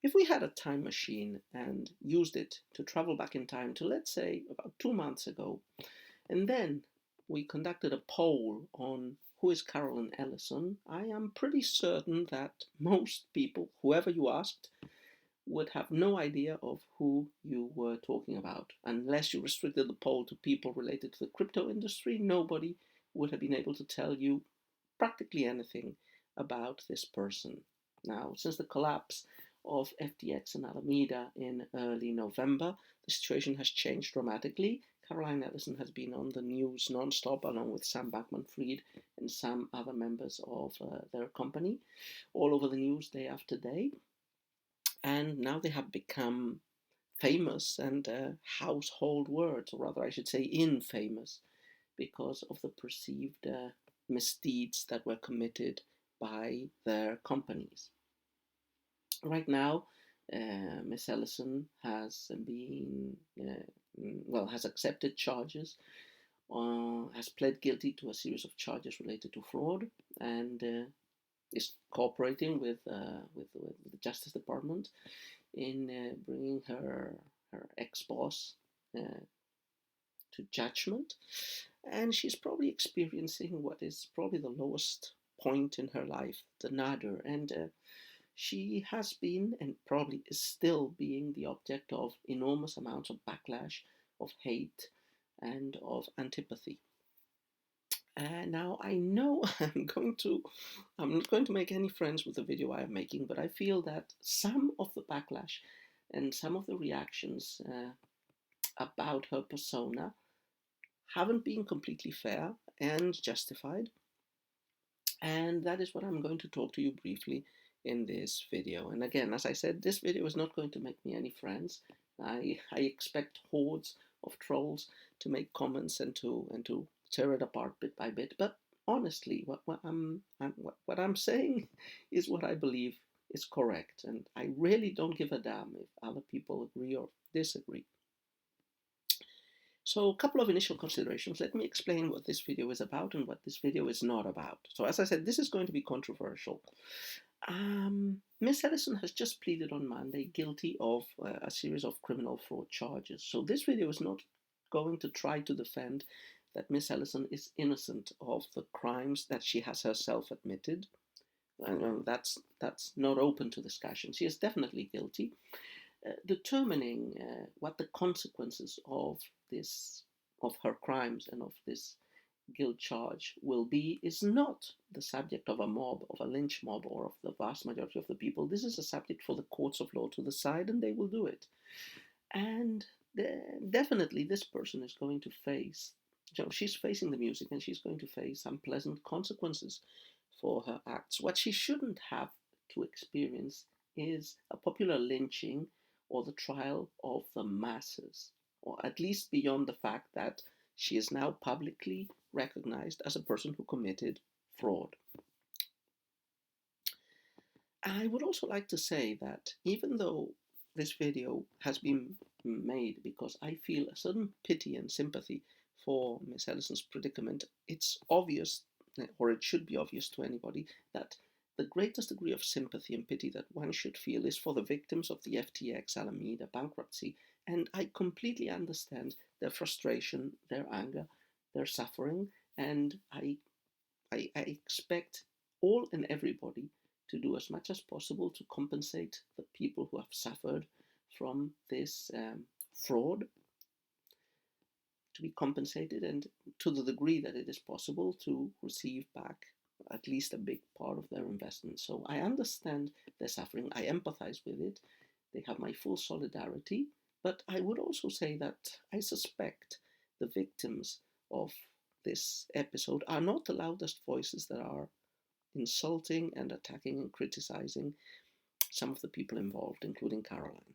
If we had a time machine and used it to travel back in time to, let's say, about 2 months ago, and then we conducted a poll on who is Carolyn Ellison, I am pretty certain that most people, whoever you asked, would have no idea of who you were talking about. Unless you restricted the poll to people related to the crypto industry, nobody would have been able to tell you practically anything about this person. Now, since the collapse of FTX and Alameda in early November, the situation has changed dramatically. Caroline Ellison has been on the news non-stop, along with Sam Bankman-Fried and some other members of their company, all over the news day after day. And now they have become famous and household words, or rather, I should say, infamous, because of the perceived misdeeds that were committed by their companies. Right now, Miss Ellison has has accepted charges, has pled guilty to a series of charges related to fraud, and is cooperating with the Justice Department in bringing her ex-boss to judgment. And she's probably experiencing what is probably the lowest point in her life, the nadir. And she has been and probably is still being the object of enormous amounts of backlash, of hate, and of antipathy. Now I know I'm not going to make any friends with the video I am making, but I feel that some of the backlash and some of the reactions about her persona haven't been completely fair and justified. And that is what I'm going to talk to you briefly in this video. And again, as I said, this video is not going to make me any friends. I expect hordes of trolls to make comments and to tear it apart bit by bit. But honestly, what I'm saying is what I believe is correct, and I really don't give a damn if other people agree or disagree. So a couple of initial considerations. Let me explain what this video is about and what this video is not about. So as I said, this is going to be controversial. Miss Ellison has just pleaded on Monday guilty of a series of criminal fraud charges. So this video is not going to try to defend that Miss Ellison is innocent of the crimes that she has herself admitted. And that's not open to discussion. She is definitely guilty. Determining what the consequences of her crimes and of this guilt charge will be is not the subject of a mob, of a lynch mob, or of the vast majority of the people. This is a subject for the courts of law to decide, and they will do it. And definitely this person is going to face, she's facing the music, and she's going to face unpleasant consequences for her acts. What she shouldn't have to experience is a popular lynching or the trial of the masses, or at least beyond the fact that she is now publicly recognized as a person who committed fraud. I would also like to say that even though this video has been made because I feel a certain pity and sympathy for Miss Ellison's predicament, it's obvious, or it should be obvious to anybody, that the greatest degree of sympathy and pity that one should feel is for the victims of the FTX Alameda bankruptcy. And I completely understand their frustration, their anger, their suffering, and I expect all and everybody to do as much as possible to compensate the people who have suffered from this fraud, to be compensated, and to the degree that it is possible to receive back at least a big part of their investment. So I understand their suffering, I empathize with it, they have my full solidarity, but I would also say that I suspect the victims of this episode are not the loudest voices that are insulting and attacking and criticizing some of the people involved, including Caroline.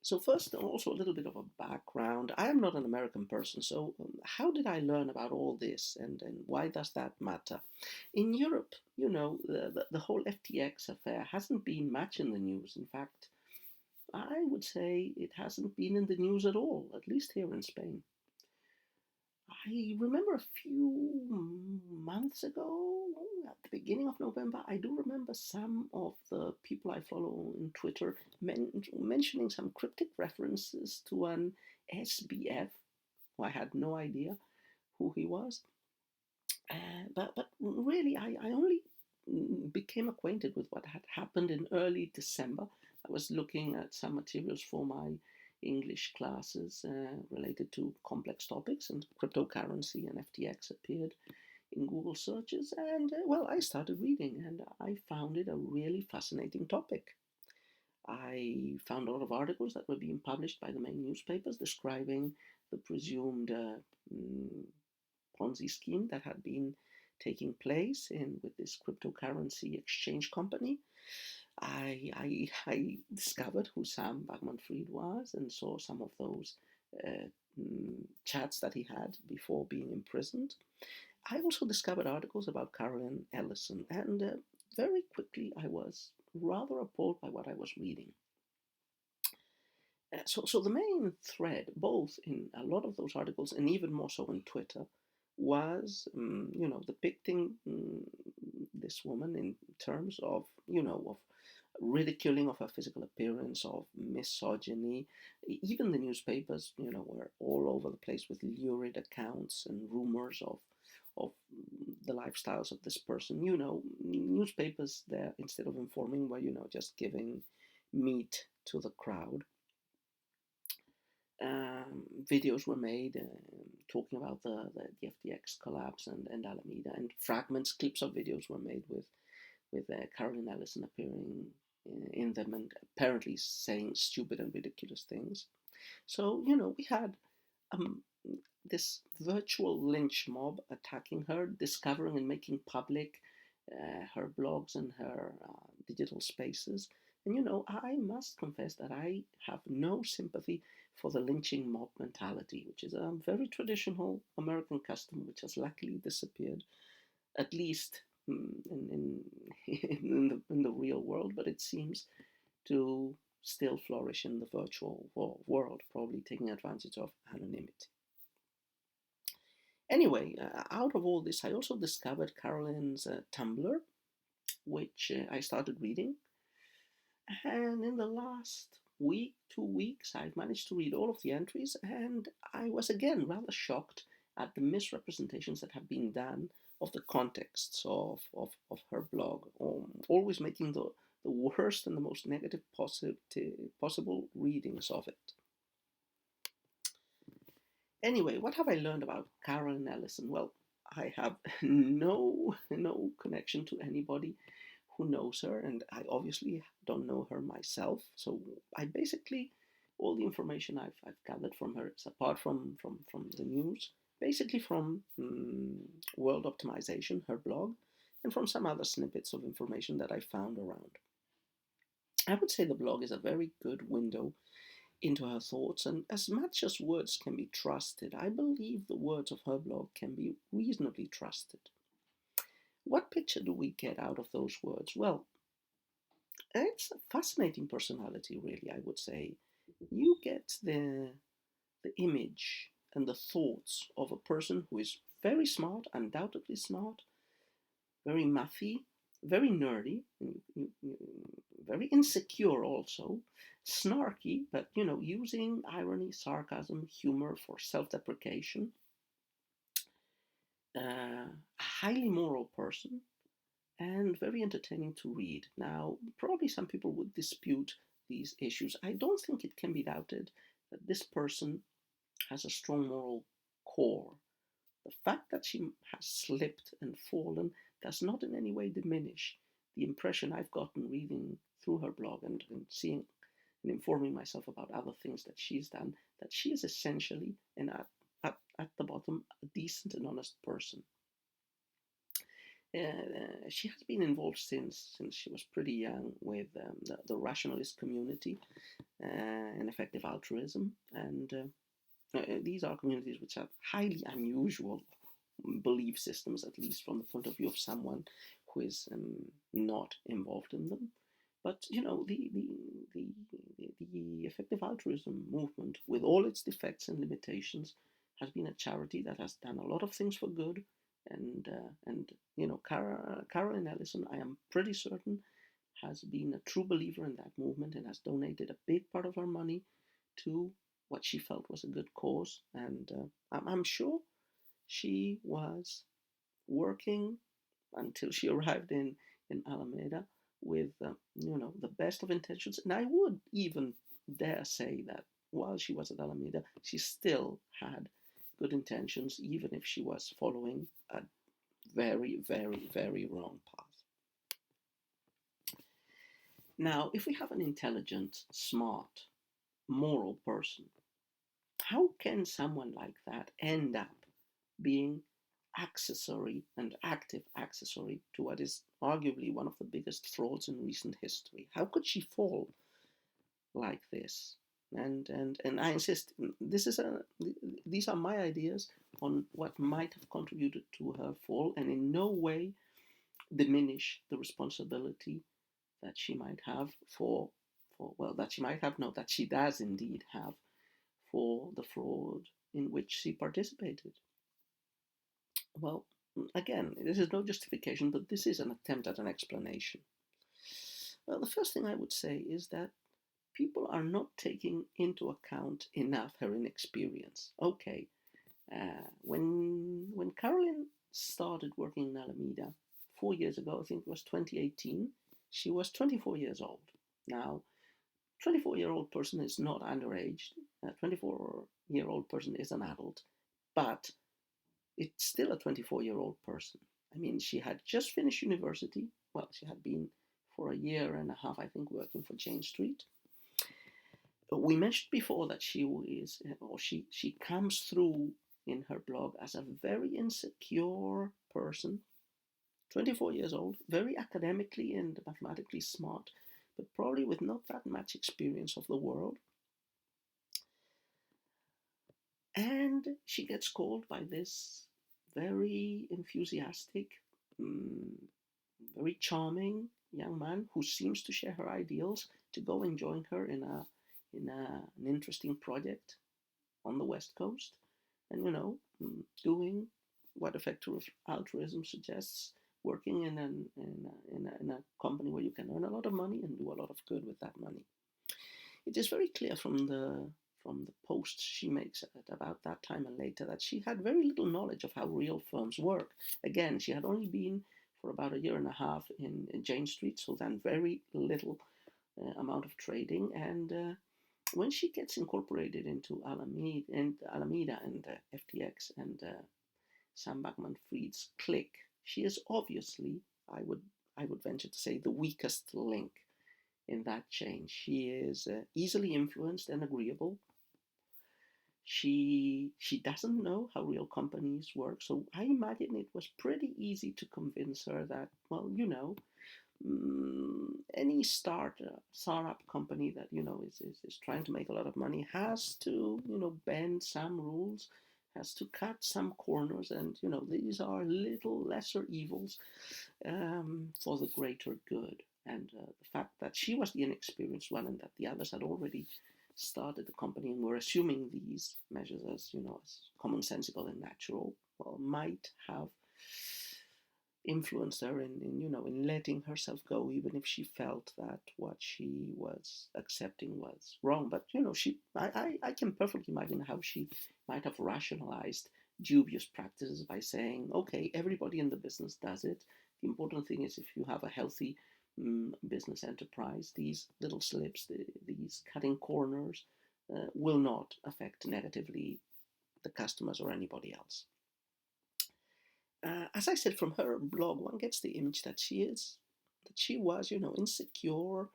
So first, also a little bit of a background. I am not an American person, so how did I learn about all this, and why does that matter? In Europe, the whole FTX affair hasn't been much in the news. In fact, I would say it hasn't been in the news at all, at least here in Spain. I remember a few months ago, at the beginning of November, I do remember some of the people I follow on Twitter mentioning some cryptic references to an SBF, who I had no idea who he was. But really, I only became acquainted with what had happened in early December. I was looking at some materials for my English classes related to complex topics, and cryptocurrency and FTX appeared in Google searches. And well, I started reading, and I found it a really fascinating topic. I found a lot of articles that were being published by the main newspapers describing the presumed mm, Ponzi scheme that had been taking place in with this cryptocurrency exchange company. I discovered who Sam Bankman-Fried was and saw some of those uh, chats that he had before being imprisoned. I also discovered articles about Carolyn Ellison, and very quickly I was rather appalled by what I was reading. So the main thread, both in a lot of those articles and even more so on Twitter, was depicting this woman in terms of of ridiculing of her physical appearance, of misogyny. Even the newspapers were all over the place with lurid accounts and rumors of the lifestyles of this person. Newspapers there, instead of informing, were just giving meat to the crowd. Videos were made talking about the FTX collapse and Alameda, and fragments, clips of videos were made with Carolyn Ellison appearing in them and apparently saying stupid and ridiculous things. So we had um, this virtual lynch mob attacking her, discovering and making public her blogs and her digital spaces. And I must confess that I have no sympathy for the lynching mob mentality, which is a very traditional American custom which has luckily disappeared, at least in the real world, but it seems to still flourish in the virtual world, probably taking advantage of anonymity. Anyway, out of all this, I also discovered Carolyn's Tumblr, which I started reading. And in the last week, 2 weeks, I've managed to read all of the entries, and I was again rather shocked at the misrepresentations that have been done of the contexts of her blog, always making the worst and the most negative possible readings of it. Anyway, what have I learned about Carolyn Ellison? Well, I have no connection to anybody who knows her, and I obviously don't know her myself. So I basically, all the information I've gathered from her is, apart from the news, basically from World Optimization, her blog, and from some other snippets of information that I found around. I would say the blog is a very good window into her thoughts, and as much as words can be trusted, I believe the words of her blog can be reasonably trusted. What picture do we get out of those words? Well, it's a fascinating personality, really, I would say. You get the image and the thoughts of a person who is very smart, undoubtedly smart, very mathy, very nerdy, very insecure also, snarky, but using irony, sarcasm, humor for self-deprecation, a highly moral person, and very entertaining to read. Now, probably some people would dispute these issues. I don't think it can be doubted that this person has a strong moral core. The fact that she has slipped and fallen does not in any way diminish the impression I've gotten reading through her blog and seeing and informing myself about other things that she's done, that she is essentially, and at the bottom, a decent and honest person. She has been involved since she was pretty young with the rationalist community and effective altruism, and these are communities which have highly unusual belief systems, at least from the point of view of someone who is not involved in them. But the effective altruism movement, with all its defects and limitations, has been a charity that has done a lot of things for good, and Caroline Ellison, I am pretty certain, has been a true believer in that movement and has donated a big part of her money to what she felt was a good cause. And I'm sure she was working until she arrived in Alameda with the best of intentions. And I would even dare say that while she was at Alameda, she still had good intentions, even if she was following a very, very, very wrong path. Now, if we have an intelligent, smart, moral person, how can someone like that end up being accessory and active accessory to what is arguably one of the biggest frauds in recent history? How could she fall like this? And I insist, these are my ideas on what might have contributed to her fall, and in no way diminish the responsibility that she might have that she does indeed have for the fraud in which she participated. Well, again, this is no justification, but this is an attempt at an explanation. Well, the first thing I would say is that people are not taking into account enough her inexperience. Okay, when Caroline started working in Alameda 4 years ago, I think it was 2018, she was 24 years old. Now, 24-year-old person is not underage. A 24-year-old person is an adult, but it's still a 24-year-old person. I mean, she had just finished university. Well, she had been for a year and a half, I think, working for Jane Street. We mentioned before that she comes through in her blog as a very insecure person, 24 years old, very academically and mathematically smart, but probably with not that much experience of the world. And she gets called by this very enthusiastic, very charming young man who seems to share her ideals to go and join her in an interesting project on the West Coast, and doing what a factor of altruism suggests, working in a company where you can earn a lot of money and do a lot of good with that money. It is very clear from the posts she makes at about that time and later that she had very little knowledge of how real firms work. Again, she had only been for about a year and a half in Jane Street, so then very little amount of trading. And when she gets incorporated into Alameda and FTX and Sam Bankman-Fried's clique, she is obviously, I would venture to say, the weakest link in that chain. She is easily influenced and agreeable. She doesn't know how real companies work, so I imagine it was pretty easy to convince her that, well, any startup company that is trying to make a lot of money has to bend some rules, has to cut some corners, and these are little lesser evils for the greater good. And the fact that she was the inexperienced one and that the others had already started the company and were assuming these measures as as commonsensical and natural, well, might have influenced her in letting herself go, even if she felt that what she was accepting was wrong. But I can perfectly imagine how she might have rationalized dubious practices by saying, okay, everybody in the business does it. The important thing is if you have a healthy business enterprise, these little slips, these cutting corners will not affect negatively the customers or anybody else. As I said, from her blog, one gets the image that she was, insecure,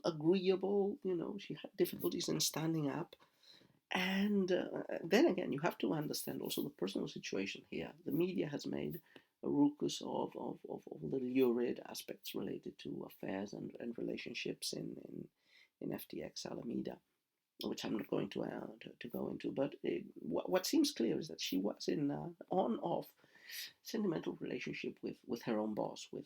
agreeable. She had difficulties in standing up. And then again, you have to understand also the personal situation here. The media has made a ruckus of the lurid aspects related to affairs and relationships in FTX Alameda, which I'm not going to go into. But what seems clear is that she was in an on-off sentimental relationship with her own boss, with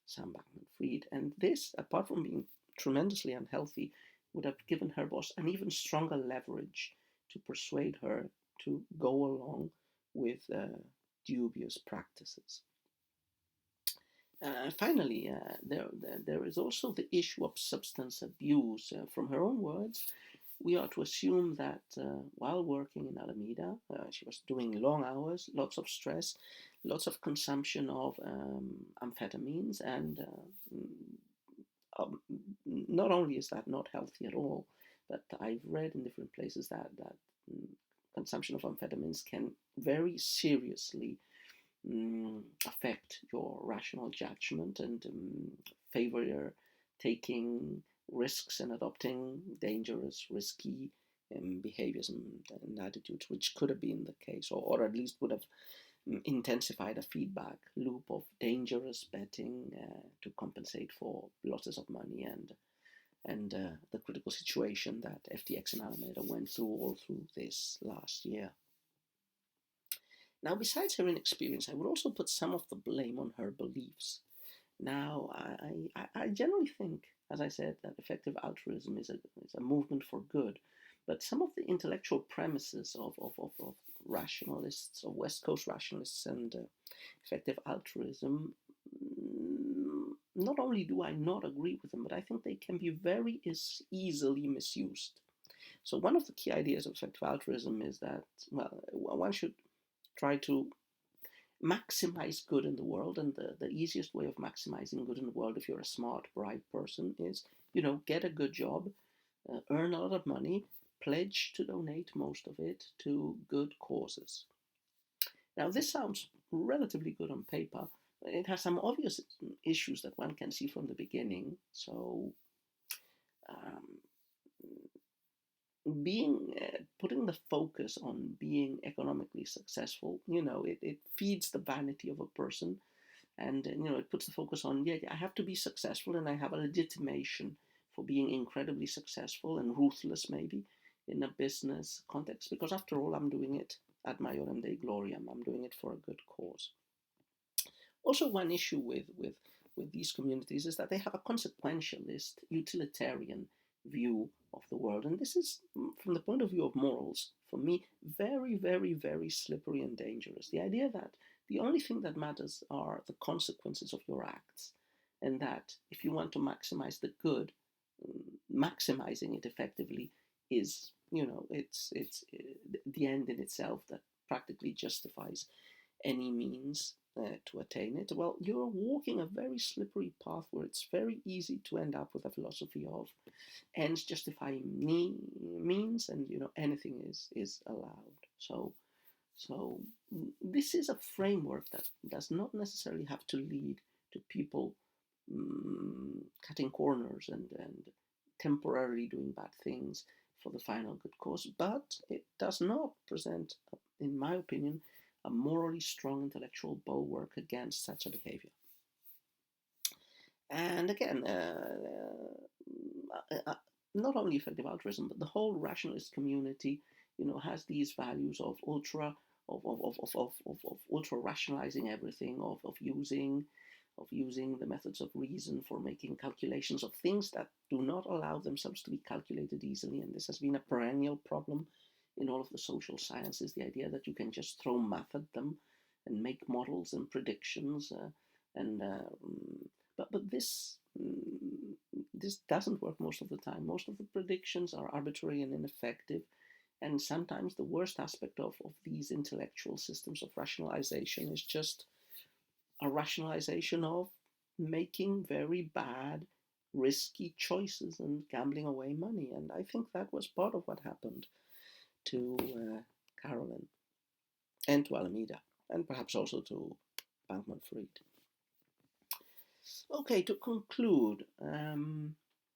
Sam Bankman-Fried. And this, apart from being tremendously unhealthy, would have given her boss an even stronger leverage to persuade her to go along with dubious practices. Finally, there is also the issue of substance abuse. From her own words, we are to assume that while working in Alameda, she was doing long hours, lots of stress, lots of consumption of amphetamines, and not only is that not healthy at all, but I've read in different places that consumption of amphetamines can very seriously affect your rational judgment and favor taking risks and adopting dangerous, risky behaviors and attitudes, which could have been the case, or at least would have intensified a feedback loop of dangerous betting to compensate for losses of money and the critical situation that FTX and Alameda went through all through this last year. Now, besides her inexperience, I would also put some of the blame on her beliefs. Now, I generally think, as I said, that effective altruism is a movement for good, but some of the intellectual premises of rationalists, of West Coast rationalists and effective altruism, not only do I not agree with them, but I think they can be very easily misused. So one of the key ideas of effective altruism is that, well, one should try to maximize good in the world, and the easiest way of maximizing good in the world, if you're a smart, bright person, is, get a good job, earn a lot of money, pledge to donate most of it to good causes. Now, this sounds relatively good on paper. It has some obvious issues that one can see from the beginning. So, putting the focus on being economically successful, it feeds the vanity of a person, and it puts the focus on, I have to be successful, and I have a legitimation for being incredibly successful and ruthless, maybe in a business context, because after all, I'm doing it ad maiorem Dei gloriam. I'm doing it for a good cause. Also, one issue with these communities is that they have a consequentialist, utilitarian view of the world. And this is, from the point of view of morals, for me, very, very, very slippery and dangerous. The idea that the only thing that matters are the consequences of your acts, and that if you want to maximize the good, maximizing it effectively is, it's the end in itself that practically justifies any means to attain it. Well, you're walking a very slippery path where it's very easy to end up with a philosophy of ends justifying means, and anything is allowed. So this is a framework that does not necessarily have to lead to people cutting corners and temporarily doing bad things for the final good cause, but it does not present, in my opinion, a morally strong intellectual bulwark against such a behavior. And again, not only effective altruism, but the whole rationalist community, has these values of ultra rationalizing everything, of using the methods of reason for making calculations of things that do not allow themselves to be calculated easily. And this has been a perennial problem in all of the social sciences, the idea that you can just throw math at them and make models and predictions, but this doesn't work most of the time. Most of the predictions are arbitrary and ineffective, and sometimes the worst aspect of these intellectual systems of rationalization is just a rationalization of making very bad, risky choices and gambling away money. And I think that was part of what happened to Carolyn and to Alameda, and perhaps also to Bankman-Fried. Okay, to conclude,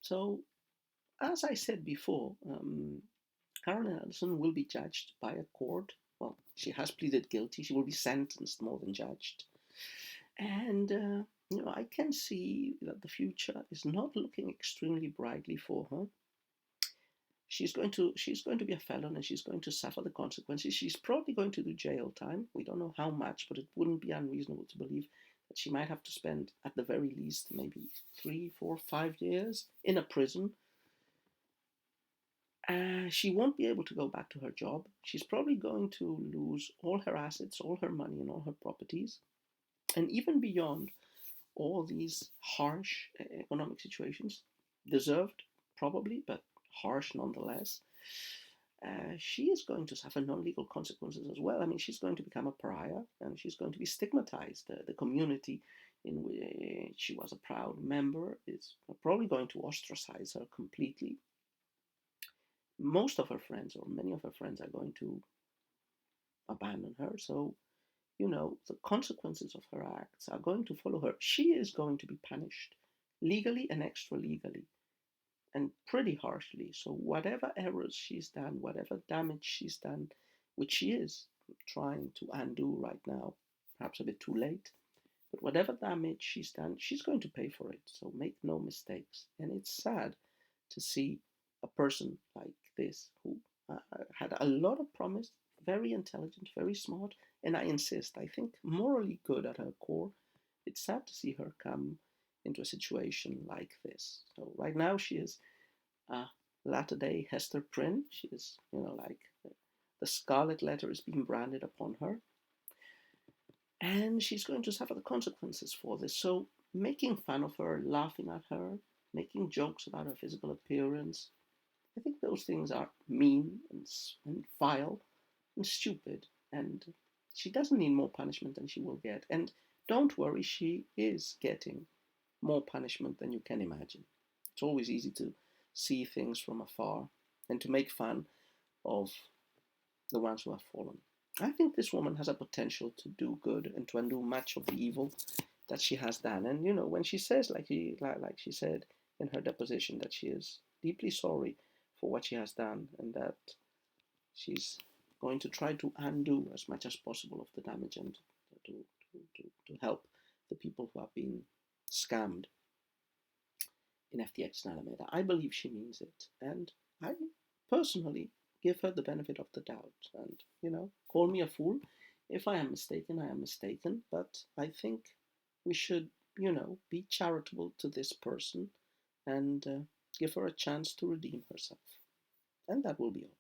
so as I said before, Carolyn Ellison will be judged by a court. Well, she has pleaded guilty. She will be sentenced more than judged. And, I can see that the future is not looking extremely brightly for her. She's going to be a felon, and she's going to suffer the consequences. She's probably going to do jail time. We don't know how much, but it wouldn't be unreasonable to believe that she might have to spend, at the very least, maybe 3, 4, 5 years in a prison. She won't be able to go back to her job. She's probably going to lose all her assets, all her money, and all her properties. And even beyond all these harsh economic situations, deserved probably, but harsh nonetheless, she is going to suffer non-legal consequences as well. I mean, she's going to become a pariah, and she's going to be stigmatized. The community in which she was a proud member is probably going to ostracize her completely. Most of her friends, or many of her friends, are going to abandon her. So, the consequences of her acts are going to follow her. She is going to be punished legally and extra legally, and pretty harshly. So, whatever errors she's done, whatever damage she's done, which she is trying to undo right now, perhaps a bit too late, but whatever damage she's done, she's going to pay for it. So, make no mistakes. And it's sad to see a person like this who had a lot of promise, very intelligent, very smart, and I insist, I think morally good at her core. It's sad to see her come into a situation like this. So right now she is a latter-day Hester Prynne. She is, like the scarlet letter is being branded upon her, and she's going to suffer the consequences for this. So making fun of her, laughing at her, making jokes about her physical appearance, I think those things are mean and vile and stupid, and she doesn't need more punishment than she will get. And don't worry, she is getting more punishment than you can imagine. It's always easy to see things from afar and to make fun of the ones who have fallen. I think this woman has a potential to do good and to undo much of the evil that she has done. And when she says, like she said in her deposition, that she is deeply sorry for what she has done, and that she's going to try to undo as much as possible of the damage, and to help the people who have been scammed in FTX and Alameda. I believe she means it, and I personally give her the benefit of the doubt. And call me a fool if I am mistaken. I am mistaken, but I think we should be charitable to this person and give her a chance to redeem herself. And that will be all.